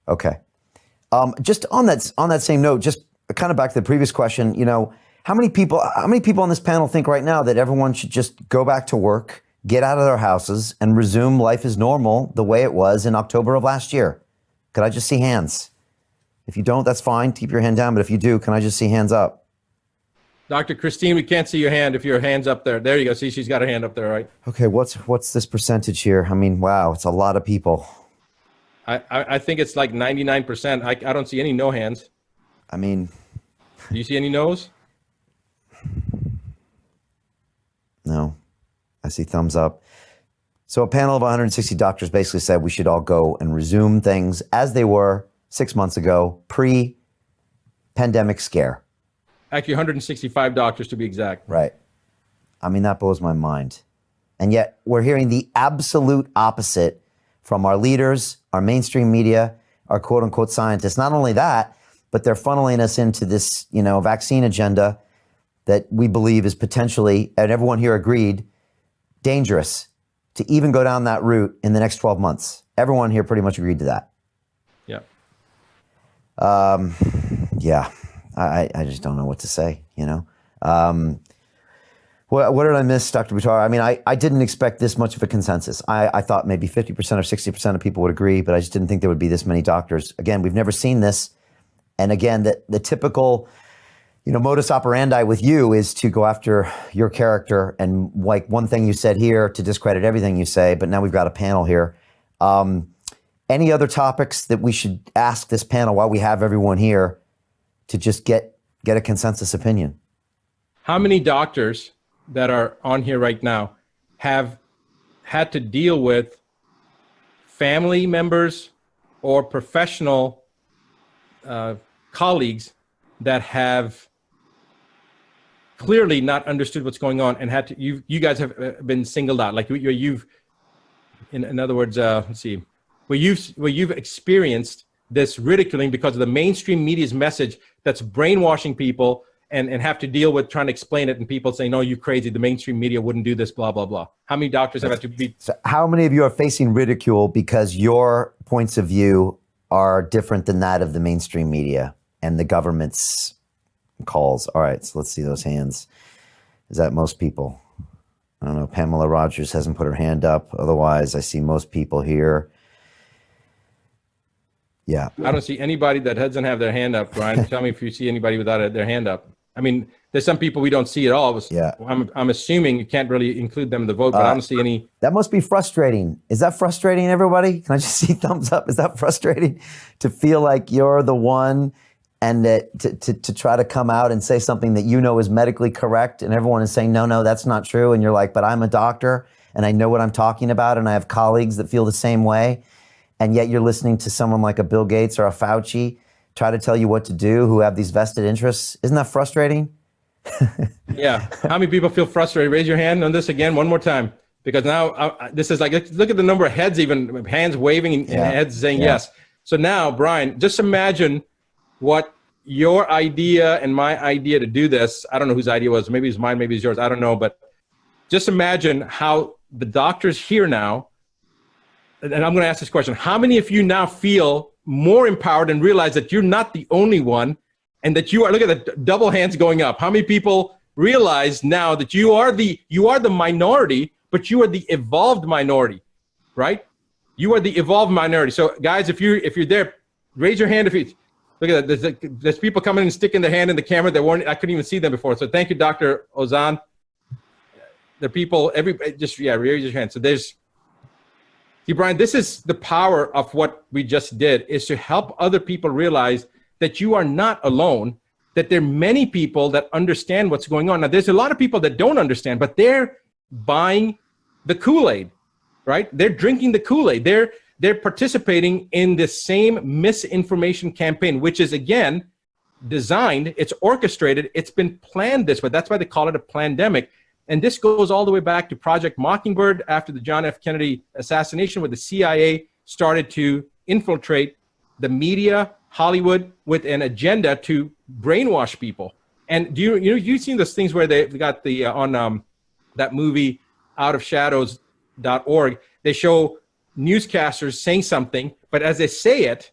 Okay. Just on that same note, just kind of back to the previous question, how many people on this panel think right now that everyone should just go back to work, get out of their houses, and resume life as normal the way it was in October of last year? Could I just see hands? If you don't, that's fine. Keep your hand down. But if you do, can I just see hands up? Dr. Christine, we can't see your hand if your hand's up there. There you go. See, she's got her hand up there, right? Okay, what's this percentage here? I mean, wow, it's a lot of people. I think it's like 99%. I don't see any no hands. I mean... Do you see any no's? No. I see thumbs up. So a panel of 160 doctors basically said we should all go and resume things as they were 6 months ago, pre-pandemic scare. Actually, 165 doctors to be exact. Right. I mean, that blows my mind. And yet we're hearing the absolute opposite from our leaders, our mainstream media, our quote unquote scientists. Not only that, but they're funneling us into this, vaccine agenda that we believe is potentially, and everyone here agreed, dangerous to even go down that route in the next 12 months. Everyone here pretty much agreed to that. Yeah. Yeah. I just don't know what to say, What did I miss, Dr. Buttar? I mean, I didn't expect this much of a consensus. I thought maybe 50% or 60% of people would agree, but I just didn't think there would be this many doctors. Again, we've never seen this. And again, the typical, modus operandi with you is to go after your character and like one thing you said here to discredit everything you say, but now we've got a panel here. Any other topics that we should ask this panel while we have everyone here to just get a consensus opinion? How many doctors that are on here right now have had to deal with family members or professional colleagues that have clearly not understood what's going on and had to, you guys have been singled out, like you've, in other words, let's see, where you've experienced this ridiculing because of the mainstream media's message that's brainwashing people and have to deal with trying to explain it and people saying, no, you crazy, the mainstream media wouldn't do this, blah, blah, blah. How many doctors have had to be... So how many of you are facing ridicule because your points of view are different than that of the mainstream media and the government's calls? All right, so let's see those hands. Is that most people? I don't know, Pamela Rogers hasn't put her hand up. Otherwise, I see most people here. Yeah. I don't see anybody that doesn't have their hand up, Brian. Tell me if you see anybody without their hand up. I mean, there's some people we don't see at all. Yeah. I'm assuming you can't really include them in the vote, but I don't see any. That must be frustrating. Is that frustrating, everybody? Can I just see thumbs up? Is that frustrating to feel like you're the one and that to try to come out and say something that is medically correct and everyone is saying, no, that's not true. And you're like, but I'm a doctor and I know what I'm talking about and I have colleagues that feel the same way. And yet you're listening to someone like a Bill Gates or a Fauci try to tell you what to do who have these vested interests. Isn't that frustrating? Yeah. How many people feel frustrated? Raise your hand on this again one more time. Because now this is like, look at the number of heads, even hands waving and heads saying yes. So now, Brian, just imagine what your idea and my idea to do this, I don't know whose idea it was, maybe it's mine, maybe it's yours, I don't know, but just imagine how the doctors here now, and I'm going to ask this question, how many of you now feel more empowered and realize that you're not the only one and that you are, look at the double hands going up. How many people realize now that you are the minority, but you are the evolved minority, right? You are the evolved minority. So guys, if you're there, raise your hand. If you look at that, there's people coming and sticking their hand in the camera. I couldn't even see them before. So thank you, Dr. Ozan. The people, raise your hand. So see, Brian, this is the power of what we just did, is to help other people realize that you are not alone, that there are many people that understand what's going on. Now, there's a lot of people that don't understand, but they're buying the Kool-Aid, right? They're drinking the Kool-Aid. They're participating in the same misinformation campaign, which is, again, designed, it's orchestrated, it's been planned this way. That's why they call it a plandemic. And this goes all the way back to Project Mockingbird after the John F. Kennedy assassination, where the CIA started to infiltrate the media, Hollywood, with an agenda to brainwash people. And you've seen those things where they got the on that movie outofshadows.org, they show newscasters saying something, but as they say it,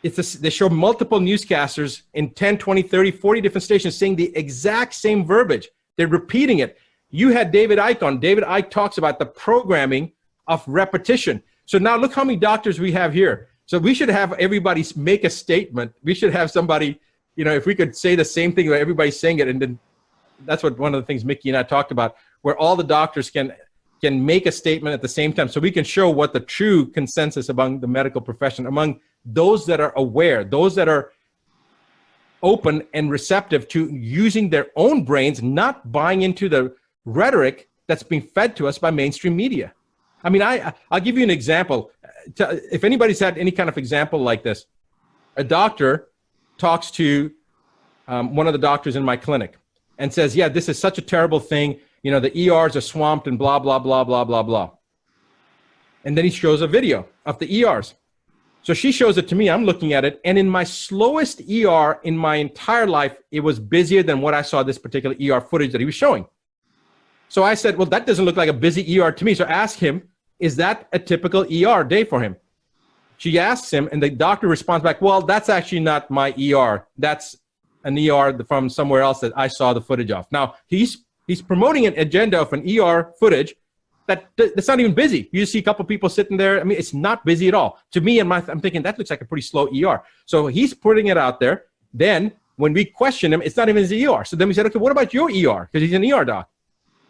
they show multiple newscasters in 10, 20, 30, 40 different stations saying the exact same verbiage. They're repeating it. You had David Icke on. David Icke talks about the programming of repetition. So now look how many doctors we have here. So we should have everybody make a statement. We should have somebody, if we could say the same thing that everybody's saying it, and then that's what one of the things Mickey and I talked about, where all the doctors can make a statement at the same time, so we can show what the true consensus among the medical profession, among those that are aware, those that are open and receptive to using their own brains, not buying into the rhetoric that's being fed to us by mainstream media. I mean, I'll give you an example. If anybody's had any kind of example like this, a doctor talks to one of the doctors in my clinic and says, yeah, this is such a terrible thing. The ERs are swamped and blah, blah, blah, blah, blah, blah. And then he shows a video of the ERs. So she shows it to me. I'm looking at it. And in my slowest ER in my entire life, it was busier than what I saw this particular ER footage that he was showing. So I said, well, that doesn't look like a busy ER to me. So I asked him, is that a typical ER day for him? She asks him, and the doctor responds back, well, that's actually not my ER. That's an ER from somewhere else that I saw the footage of. Now, he's promoting an agenda of an ER footage that's not even busy. You just see a couple people sitting there. I mean, it's not busy at all. To me, I'm thinking that looks like a pretty slow ER. So he's putting it out there. Then when we question him, it's not even his ER. So then we said, okay, what about your ER? Because he's an ER doc.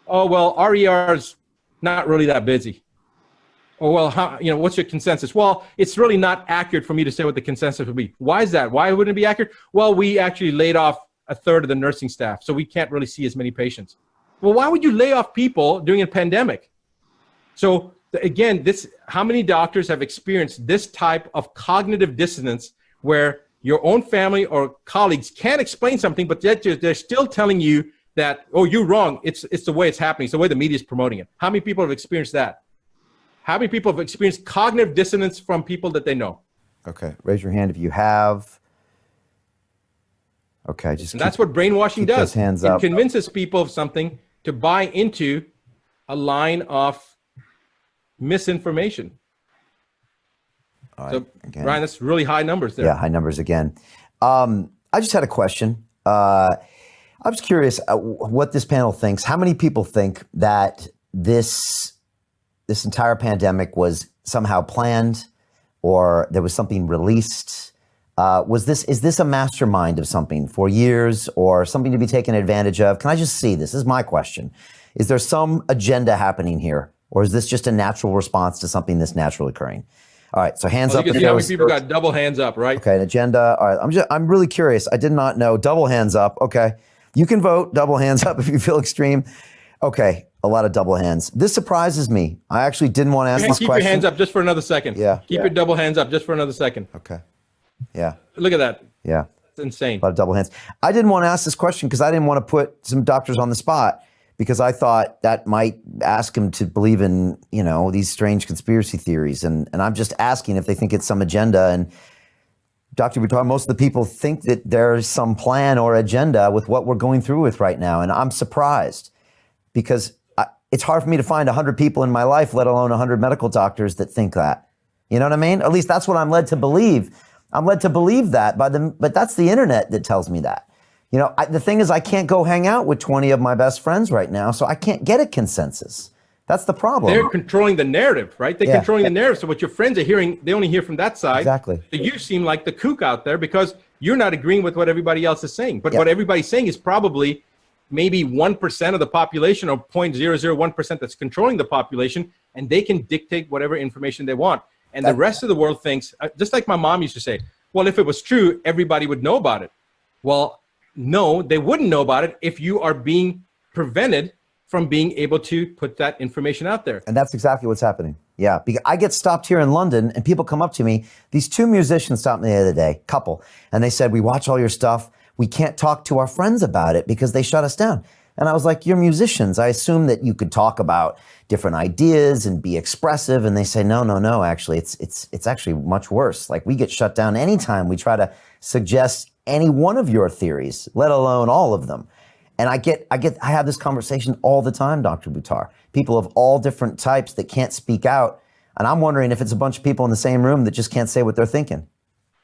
Oh, well, our ER is not really that busy. Oh, well, what's your consensus? Well, it's really not accurate for me to say what the consensus would be. Why is that? Why wouldn't it be accurate? Well, we actually laid off a third of the nursing staff, so we can't really see as many patients. Well, why would you lay off people during a pandemic? So again, how many doctors have experienced this type of cognitive dissonance where your own family or colleagues can't explain something, but yet they're still telling you that, oh, you're wrong. It's the way it's happening. It's the way the media is promoting it. How many people have experienced that? How many people have experienced cognitive dissonance from people that they know? Okay, raise your hand if you have. Okay, and that's what brainwashing does. Hands it up. Convinces people of something to buy into a line of misinformation. So, again. Brian, that's really high numbers there. Yeah, high numbers again. I just had a question. I was curious what this panel thinks. How many people think that this entire pandemic was somehow planned, or there was something released? Is this a mastermind of something for years, or something to be taken advantage of? Can I just see this? This is my question. Is there some agenda happening here, or is this just a natural response to something that's naturally occurring? All right, so hands up. You can see how many people got double hands up, right? Okay, an agenda. All right, I'm really curious. I did not know. Double hands up. Okay, you can vote. Double hands up if you feel extreme. Okay, a lot of double hands. This surprises me. I actually didn't want to ask this question. Keep your hands up just for another second. Yeah. Keep your double hands up just for another second. Okay. Yeah. Look at that. Yeah. It's insane. A lot of double hands. I didn't want to ask this question because I didn't want to put some doctors on the spot, because I thought that might ask them to believe in, these strange conspiracy theories. And I'm just asking if they think it's some agenda. And Dr. Buttar, most of the people think that there's some plan or agenda with what we're going through with right now. And I'm surprised, because it's hard for me to find 100 people in my life, let alone 100 medical doctors that think that. You know what I mean? At least that's what I'm led to believe. I'm led to believe that but that's the internet that tells me that. The thing is, I can't go hang out with 20 of my best friends right now, so I can't get a consensus. That's the problem. They're controlling the narrative, right? They're controlling the narrative. So what your friends are hearing, they only hear from that side. Exactly. So you seem like the kook out there because you're not agreeing with what everybody else is saying. But what everybody's saying is probably maybe 1% of the population, or 0.001% that's controlling the population, and they can dictate whatever information they want. And the rest of the world thinks, just like my mom used to say, well, if it was true, everybody would know about it. Well, no, they wouldn't know about it if you are being prevented from being able to put that information out there. And that's exactly what's happening. Yeah, because I get stopped here in London and people come up to me. These two musicians stopped me the other day, couple, and they said, we watch all your stuff. We can't talk to our friends about it because they shut us down. And I was like, you're musicians. I assume that you could talk about different ideas and be expressive. And they say, no, actually, it's actually much worse. Like, we get shut down anytime we try to suggest any one of your theories, let alone all of them. And I have this conversation all the time, Dr. Buttar. People of all different types that can't speak out. And I'm wondering if it's a bunch of people in the same room that just can't say what they're thinking.